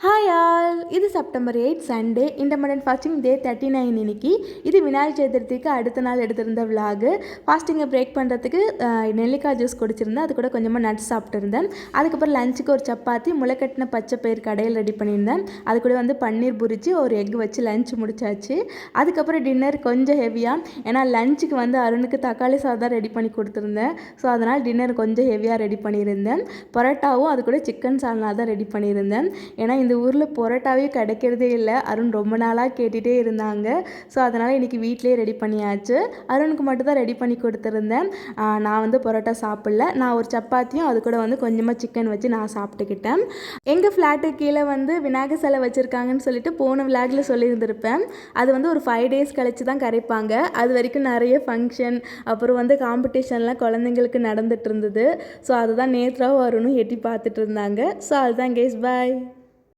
Hi all, இது September 8 Sunday. Intermediate fasting டே 39 இன்னைக்கு. இது விநாயகர் சதுர்த்திக்கு அடுத்த நாள் எடுத்திருந்த விலாகு. ஃபாஸ்டிங்கை பிரேக் பண்ணுறதுக்கு நெல்லிக்காய் ஜூஸ் குடிச்சிருந்தேன். அது கூட கொஞ்சமாக நட்ஸ் சாப்பிட்டுருந்தேன். அதுக்கப்புறம் லஞ்சுக்கு ஒரு சப்பாத்தி, முளைக்கட்டின பச்சை பயிர் கடையில் ரெடி பண்ணியிருந்தேன். அது கூட பன்னீர் புரிச்சு ஒரு எக் வச்சு லஞ்ச் முடிச்சாச்சு. அதுக்கப்புறம் டின்னர் கொஞ்சம் ஹெவியாக, ஏன்னா லஞ்சுக்கு அருணுக்கு தக்காளி சாதம் ரெடி பண்ணி கொடுத்துருந்தேன். ஸோ அதனால் டின்னர் கொஞ்சம் ஹெவியாக ரெடி பண்ணியிருந்தேன். பரோட்டாவும் அது கூட சிக்கன் சால்னா தான் ரெடி பண்ணியிருந்தேன். ஏன்னா இந்த ஊரில் பரோட்டாவே கிடைக்கிறதே இல்லை. அருண் ரொம்ப நாளாக கேட்டுகிட்டே இருந்தாங்க. ஸோ அதனால் இன்றைக்கி வீட்டிலே ரெடி பண்ணியாச்சு. அருணுக்கு மட்டும் தான் ரெடி பண்ணி கொடுத்துருந்தேன். நான் பரோட்டா சாப்பிடல. நான் ஒரு சப்பாத்தியும் அது கூட கொஞ்சமாக சிக்கன் வச்சு நான் சாப்பிட்டுக்கிட்டேன். எங்கள் ஃப்ளாட்டுக்கு கீழே விநாயகர் சிலை வச்சுருக்காங்கன்னு சொல்லிட்டு போன விளாகில் சொல்லியிருந்திருப்பேன். அது ஒரு 5 டேஸ் கழிச்சு தான் கரைப்பாங்க. அது வரைக்கும் நிறைய ஃபங்க்ஷன், அப்புறம் காம்படிஷன்லாம் குழந்தைங்களுக்கு நடந்துட்டு இருந்தது. ஸோ அதுதான் நேத்ராவும் அருணும் எட்டி பார்த்துட்டு இருந்தாங்க. ஸோ அதுதான் கேஸ். பாய்.